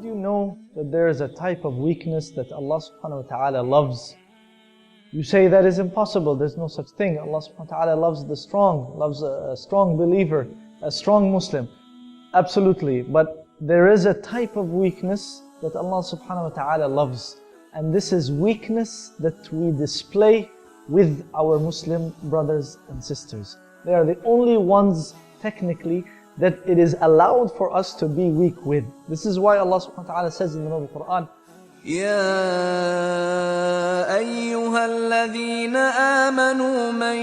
Did you know that there is a type of weakness that Allah subhanahu wa ta'ala loves? You say that is impossible, there's no such thing. Allah subhanahu wa ta'ala loves the strong, loves a strong believer, a strong Muslim. Absolutely, but there is a type of weakness that Allah subhanahu wa ta'ala loves. And this is weakness that we display with our Muslim brothers and sisters. They are the only ones, technically, that it is allowed for us to be weak with. This is why Allah subhanahu wa ta'ala says in the Noble Quran, يا أيها الذين آمنوا من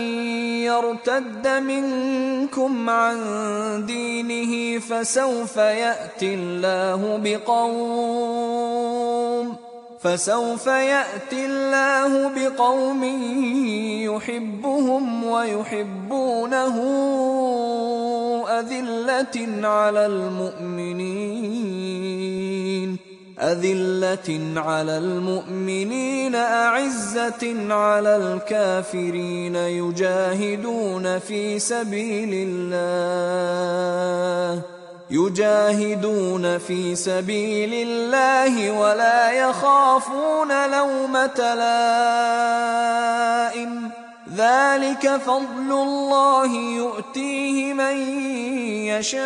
يرتد منكم عن دينه فسوف يأتي الله بقوم يحبهم ويحبونه أذلة على المؤمنين أعزة على الكافرين يجاهدون في سبيل الله ولا يخافون لومة لائم ذلك فضل الله يؤتيه من يشاء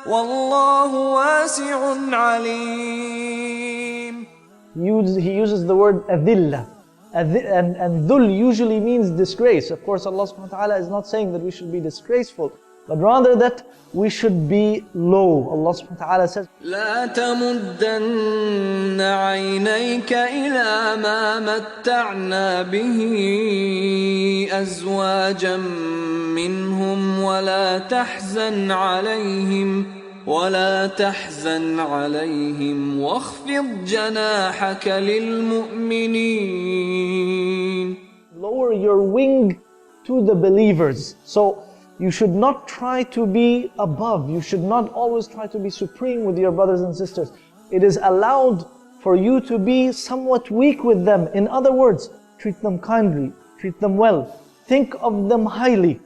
والله واسع عليم. He uses the word adillah. And dhul usually means disgrace. Of course, Allah subhanahu wa ta'ala is not saying that we should be disgraceful, but rather that we should be low. Allah subhanahu wa ta'ala says, لا تمدن عينيك إلى ما متعنا به أزواجا منهم ولا تحزن عليهم واخفض جناحك للمؤمنين. Lower your wing to the believers. So you should not try to be above. You should not always try to be supreme with your brothers and sisters. It is allowed for you to be somewhat weak with them. In other words, treat them kindly, treat them well, think of them highly.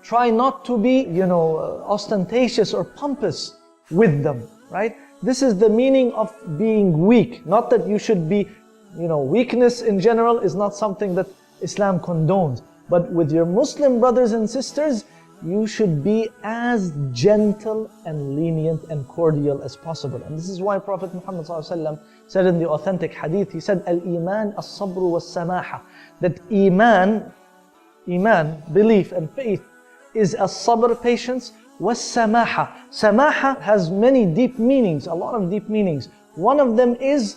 Try not to be, ostentatious or pompous with them, right? This is the meaning of being weak. Not that you should be, weakness in general is not something that Islam condones. But with your Muslim brothers and sisters, you should be as gentle and lenient and cordial as possible. And this is why Prophet Muhammad said in the authentic hadith, he said, Al-Iman as-sabru was-samaha. That Iman, belief and faith, is as-sabr, patience, was-samaha. Samaha has many deep meanings, a lot of deep meanings. One of them is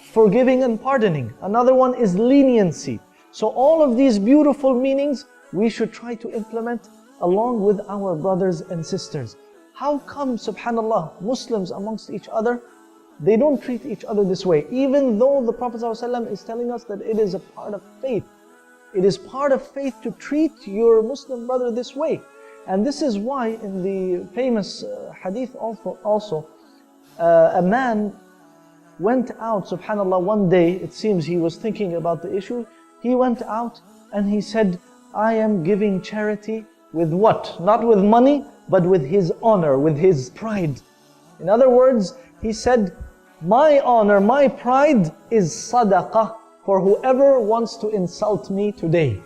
forgiving and pardoning. Another one is leniency. So all of these beautiful meanings we should try to implement along with our brothers and sisters. How come, subhanallah, Muslims amongst each other, they don't treat each other this way, even though the Prophet ﷺ is telling us that it is a part of faith. It is part of faith to treat your Muslim brother this way. And this is why in the famous hadith also a man went out, subhanallah, one day, it seems he was thinking about the issue. He went out and he said, I am giving charity with what? Not with money, but with his honor, with his pride. In other words, he said, my honor, my pride is sadaqah for whoever wants to insult me today.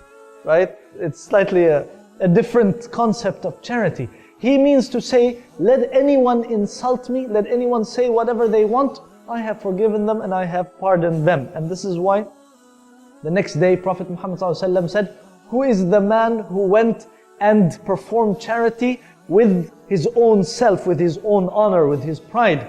Right? It's slightly a different concept of charity. He means to say, let anyone insult me, let anyone say whatever they want, I have forgiven them and I have pardoned them. And this is why the next day Prophet Muhammad ﷺ said, who is the man who went and performed charity with his own self, with his own honor, with his pride?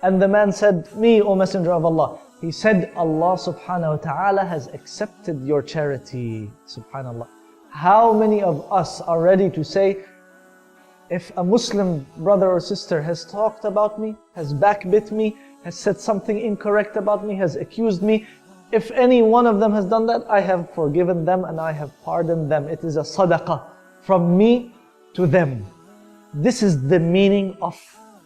And the man said, me, O Messenger of Allah. He said, Allah subhanahu wa ta'ala has accepted your charity. Subhanallah. How many of us are ready to say, if a Muslim brother or sister has talked about me, has backbit me, has said something incorrect about me, has accused me, if any one of them has done that, I have forgiven them and I have pardoned them. It is a sadaqah from me to them. This is the meaning of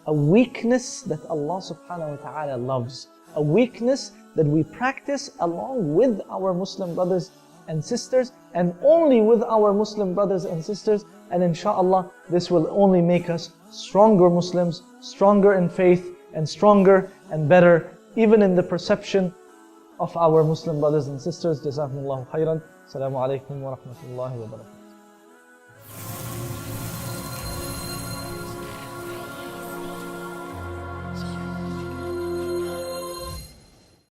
a weakness that Allah subhanahu wa ta'ala loves. A weakness that we practice along with our Muslim brothers and sisters, and only with our Muslim brothers and sisters. And inshallah, this will only make us stronger Muslims, stronger in faith, and stronger and better, even in the perception of our Muslim brothers and sisters. Jazakumullahu khairan. Assalamu alaikum wa rahmatullahi wa barakatuh.